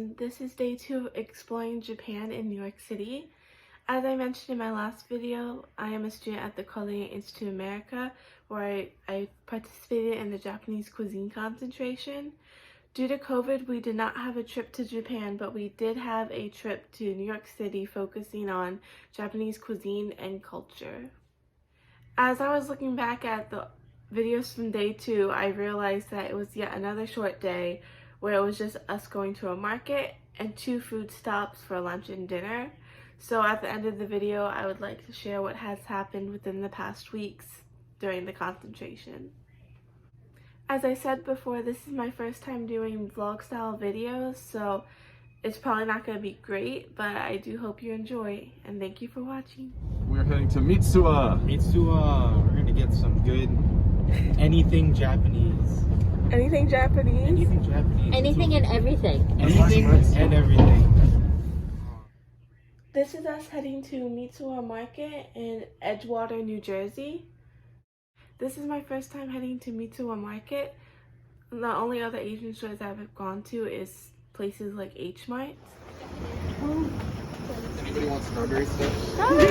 and this is day 2 of exploring Japan in New York City. As I mentioned in my last video, I am a student at the Culinary Institute of America, where I participated in the Japanese Cuisine Concentration. Due to COVID, we did not have a trip to Japan, but we did have a trip to New York City focusing on Japanese cuisine and culture. As I was looking back at the videos from day 2, I realized that it was yet another short day where it was just us going to a market and 2 food stops for lunch and dinner. So at the end of the video, I would like to share what has happened within the past weeks during the concentration. As I said before, this is my first time doing vlog style videos, so it's probably not going to be great, but I do hope you enjoy, and thank you for watching. We're heading to Mitsuwa. We're gonna get some good anything Japanese. Anything Japanese? Anything Japanese. Anything and everything. Anything and everything. This is us heading to Mitsuwa Market in Edgewater, New Jersey. This is my first time heading to Mitsuwa Market. The only other Asian stores I've gone to is places like H Mart. Anybody want strawberry stuff? Hi!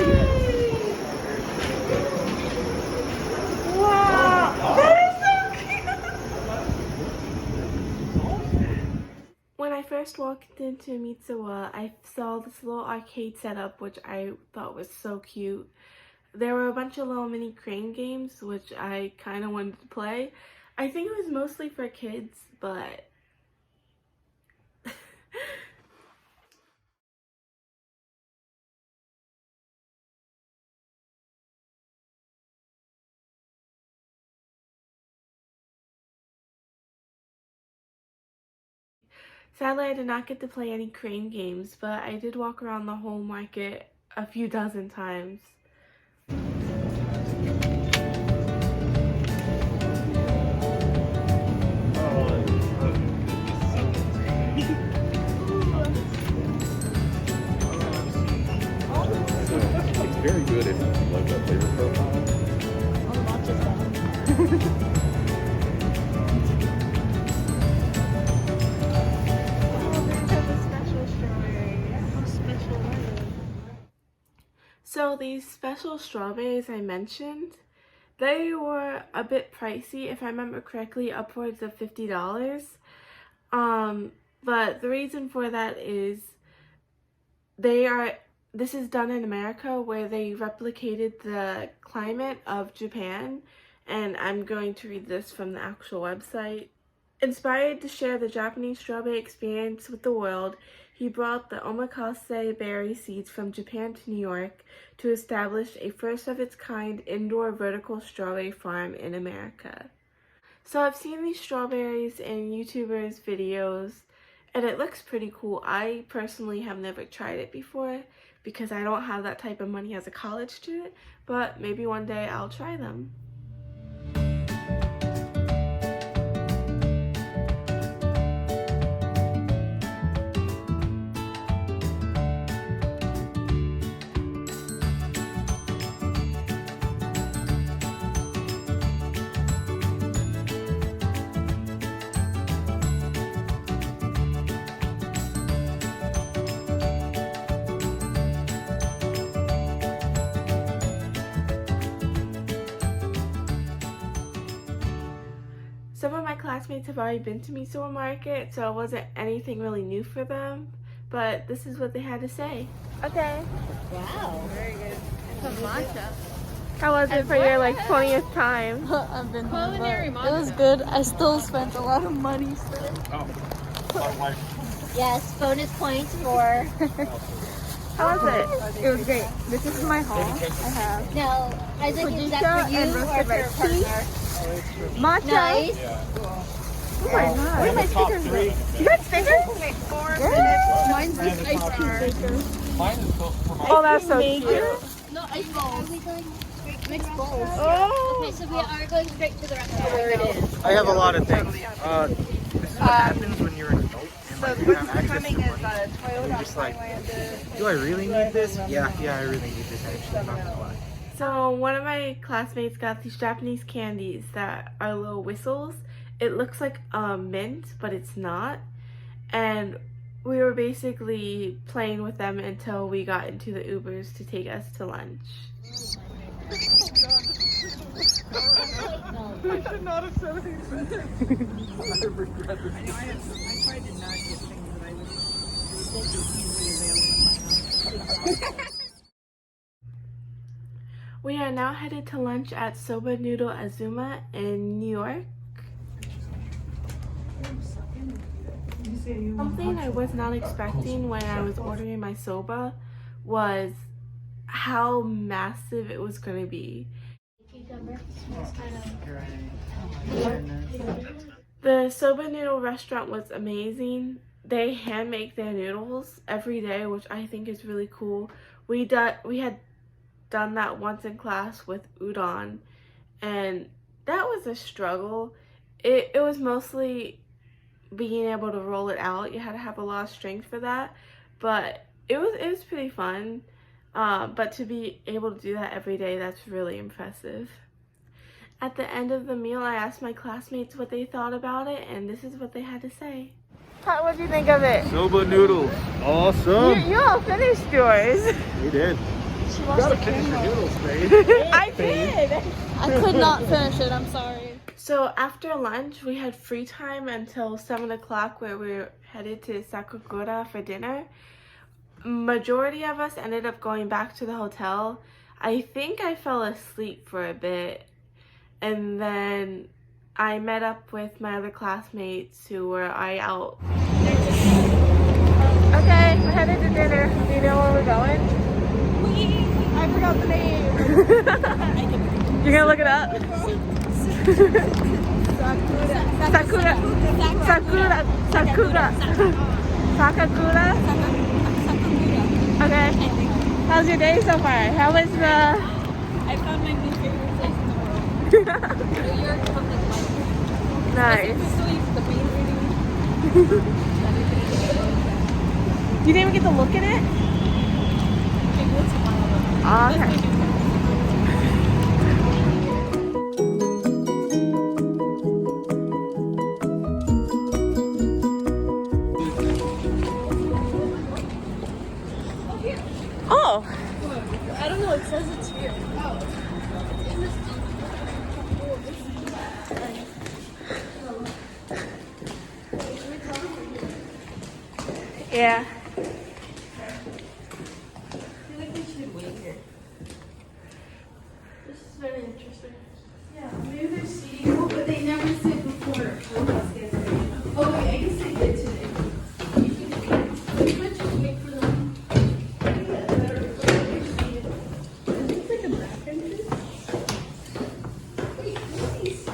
Wow! That is so cute! When I first walked into Mitsuwa, I saw this little arcade setup, which I thought was so cute. There were a bunch of little mini crane games, which I kind of wanted to play. I think it was mostly for kids, but sadly, I did not get to play any crane games, but I did walk around the whole market a few dozen times. It's very good if you love that flavor profile. Oh, not just that. So these special strawberries I mentioned, they were a bit pricey, if I remember correctly, upwards of $50. But the reason for that is this is done in America, where they replicated the climate of Japan, and I'm going to read this from the actual website. Inspired to share the Japanese strawberry experience with the world, he brought the omakase berry seeds from Japan to New York to establish a first-of-its-kind indoor vertical strawberry farm in America. So I've seen these strawberries in YouTubers' videos, and it looks pretty cool. I personally have never tried it before because I don't have that type of money as a college student, but maybe one day I'll try them. Some of my classmates have already been to Mitsuwa Market, so it wasn't anything really new for them, but this is what they had to say. Okay. Wow. Very good. Some matcha. How was it for your 20th time? I've been Culinary there, but it was good. I still spent a lot of money still. Yes, bonus points for... How was it? It was great. This is my haul. I have Now, I think is that for you and or roasted for red a partner? matcha. Nice. Oh my god. Where are my stickers? You got stickers? Yeah. Mine's just ice cream stickers. Mine is for my Oh, that's so cute. No, ice balls. Are we going straight to Mixed the bowls. restaurant? Okay, so we are going straight to the restaurant. Where it is. I have a lot of things. This is what happens when you're an adult and like you have access to money. You're just like, do I really need this? Yeah, I really need this actually. I'm not gonna lie. So one of my classmates got these Japanese candies that are little whistles. It looks like mint, but it's not. And we were basically playing with them until we got into the Ubers to take us to lunch. I should not have said anything. I regret this. I tried to not get things that I was supposed to easily available. We are now headed to lunch at Soba Noodle Azuma in New York. Something I was not expecting when I was ordering my soba was how massive it was going to be. The Soba Noodle restaurant was amazing. They hand make their noodles every day, which I think is really cool. We had done that once in class with udon, and that was a struggle. It was mostly being able to roll it out. You had to have a lot of strength for that, but it was pretty fun. But to be able to do that every day, that's really impressive. At the end of the meal, I asked my classmates what they thought about it, and this is what they had to say. What do you think of it? Soba noodles. Awesome. You all finished yours. We did. You gotta finish your noodles, babe. I did. I could not finish it, I'm sorry. So after lunch, we had free time until 7 o'clock where we were headed to Sakagura for dinner. Majority of us ended up going back to the hotel. I think I fell asleep for a bit, and then I met up with my other classmates who were out. Okay, we're headed to dinner. Do you know where we're going? I forgot the name. You're gonna look it up? Sakagura. Okay. How's your day so far? How was the... I found my new favorite place in the world. New York Public Library. Nice. The main reading. You didn't even get to look at it? Oh, okay. Oh. I don't know, it says it's here. Yeah. I feel like we should wait here. This is very interesting. Yeah, maybe they're seating, oh, but they never sit before. Oh, yeah, I guess they did today. We might just wait for them. It's like a back entrance. Wait, what's these?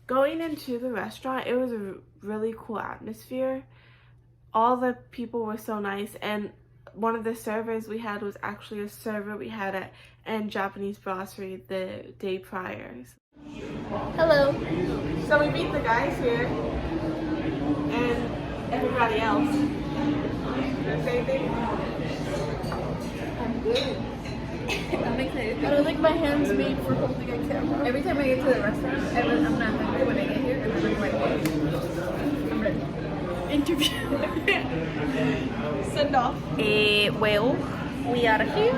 Going into the restaurant, it was a really cool atmosphere. All the people were so nice, and one of the servers we had was actually a server we had at Japanese Brasserie the day prior. Hello. So we meet the guys here and everybody else. Same thing. I'm good. I'm excited. I don't think my hand's made for holding a camera. Every time I get to the restaurant, I'm not hungry when I get here, and I'm like, I'm ready. Interview. Send off. Well, we are here.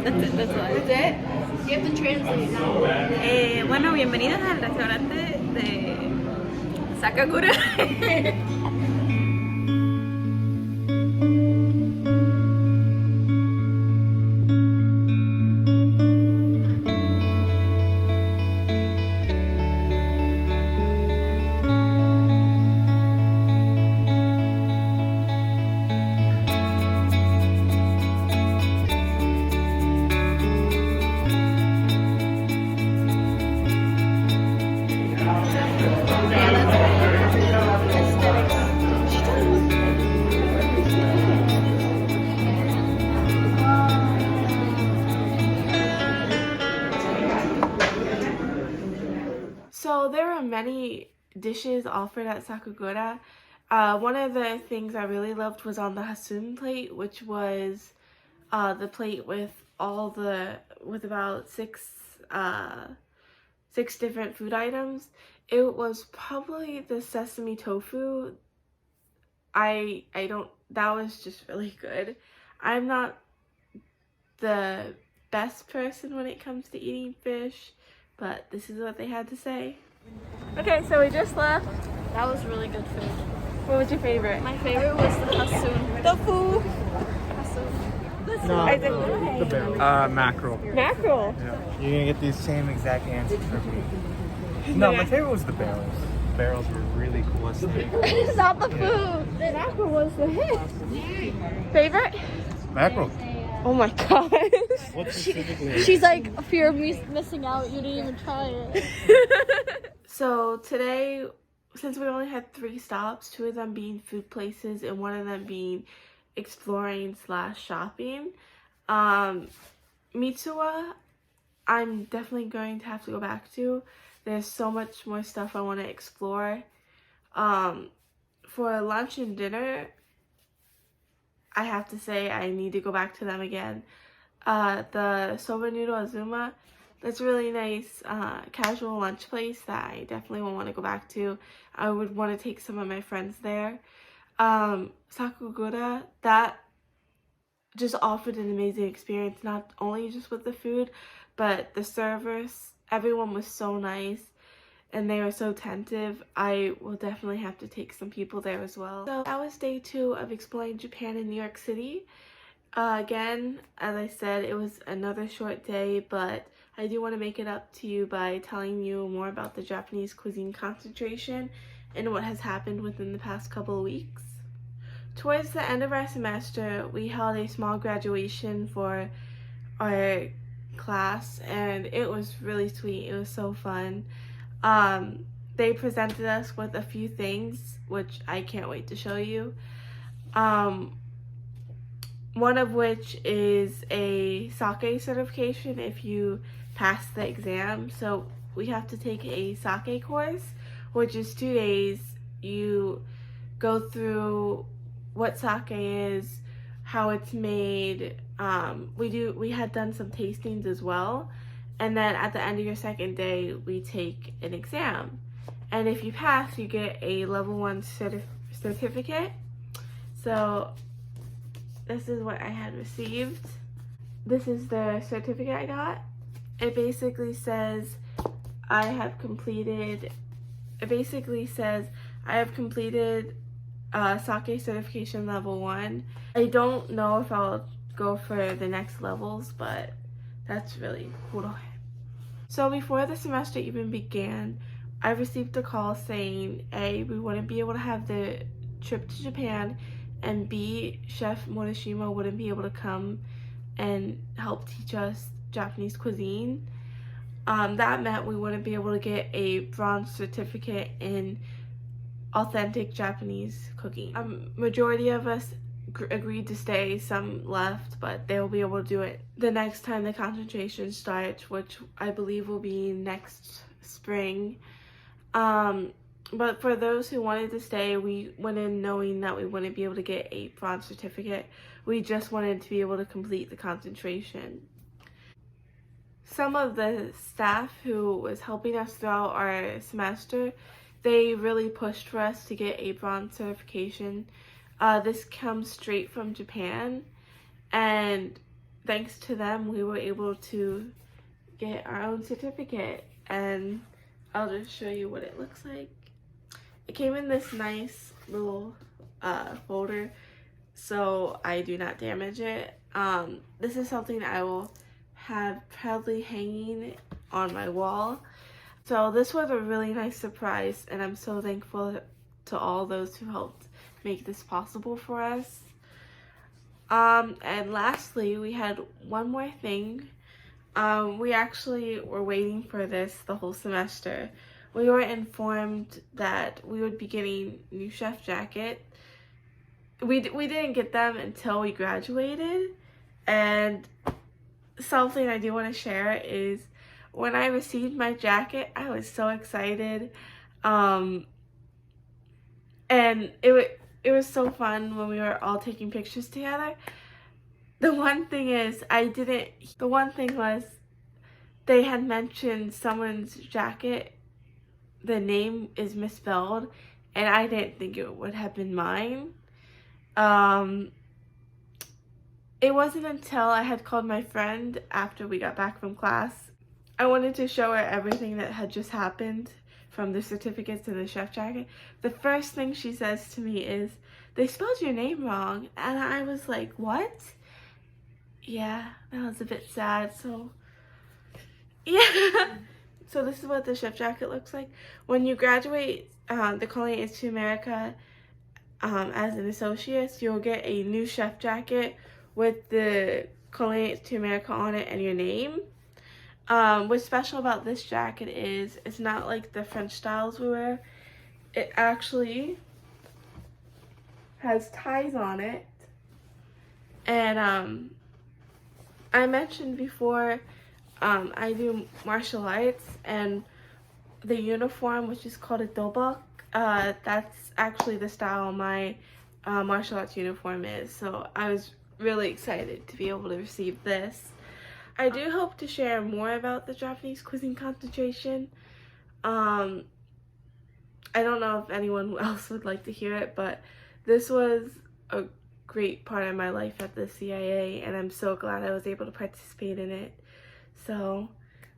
That's it. That's it? You have to translate now. Bueno, bienvenidos al restaurante de Sakagura. So there are many dishes offered at Sakagura. One of the things I really loved was on the Hasum plate, which was the plate with about six different food items. It was probably the sesame tofu. That was just really good. I'm not the best person when it comes to eating fish, but this is what they had to say. Okay, so we just left. That was really good food. What was your favorite? My favorite was the Hasum. Tofu. No, I did the barrel. Mackerel. Mackerel. Yeah. You're gonna get these same exact answers from me. No, my favorite was the barrels. The barrels were really cool. It's not the food. The mackerel was the hit. Favorite? Mackerel. Oh my gosh. What specifically? She's like, fear of me missing out. You didn't even try it. So today, since we only had 3 stops, 2 of them being food places and 1 of them being exploring / shopping, Mitsuwa, I'm definitely going to have to go back to. There's so much more stuff I want to explore. For lunch and dinner, I have to say I need to go back to them again. The Soba Noodle Azuma, that's a really nice casual lunch place that I definitely will want to go back to. I would want to take some of my friends there. Sakagura, that just offered an amazing experience, not only just with the food, but the servers. Everyone was so nice and they were so attentive. I will definitely have to take some people there as well. So that was day 2 of exploring Japan in New York City. Again, as I said, it was another short day, but I do want to make it up to you by telling you more about the Japanese Cuisine Concentration and what has happened within the past couple of weeks. Towards the end of our semester, we held a small graduation for our class, and it was really sweet. It was so fun. They presented us with a few things, which I can't wait to show you. One of which is a sake certification if you pass the exam. So we have to take a sake course, which is 2 days. You go through what sake is, how it's made. We had done some tastings as well, and then at the end of your second day we take an exam, and if you pass you get a level 1 certificate. So this is what I had received. This is the certificate I got. It basically says I have completed sake certification level 1. I don't know if I'll go for the next levels, but that's really cool. So before the semester even began, I received a call saying A, we wouldn't be able to have the trip to Japan, and B, Chef Morishima wouldn't be able to come and help teach us Japanese cuisine. That meant we wouldn't be able to get a bronze certificate in authentic Japanese cooking. Majority of us agreed to stay, some left, but they'll be able to do it the next time the concentration starts, which I believe will be next spring. But for those who wanted to stay, we went in knowing that we wouldn't be able to get a bronze certificate. We just wanted to be able to complete the concentration. Some of the staff who was helping us throughout our semester, they really pushed for us to get a bronze certification. This comes straight from Japan, and thanks to them we were able to get our own certificate, and I'll just show you what it looks like. It came in this nice little folder, so I do not damage it. This is something I will have proudly hanging on my wall. So this was a really nice surprise, and I'm so thankful to all those who helped make this possible for us. And lastly, we had one more thing. We actually were waiting for this the whole semester. We were informed that we would be getting new chef jacket. We didn't get them until we graduated, and something I do want to share is when I received my jacket, I was so excited. And it was so fun when we were all taking pictures together. The one thing was they had mentioned someone's jacket, the name is misspelled, and I didn't think it would have been mine. It wasn't until I had called my friend after we got back from class. I wanted to show her everything that had just happened, from the certificates to the chef jacket. The first thing she says to me is, "They spelled your name wrong." And I was like, what? Yeah, that was a bit sad. So yeah. So this is what the chef jacket looks like. When you graduate the Culinary Institute of America as an associate, you'll get a new chef jacket with the Culinary Institute of America on it and your name. What's special about this jacket is it's not like the French styles we wear. It actually has ties on it. And I mentioned before, I do martial arts, and the uniform, which is called a dobok, that's actually the style my martial arts uniform is. So I was really excited to be able to receive this. I do hope to share more about the Japanese Cuisine Concentration. I don't know if anyone else would like to hear it, but this was a great part of my life at the CIA, and I'm so glad I was able to participate in it. So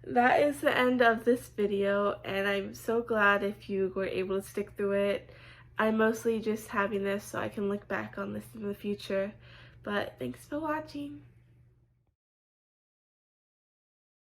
that is the end of this video, and I'm so glad if you were able to stick through it. I'm mostly just having this so I can look back on this in the future, but thanks for watching.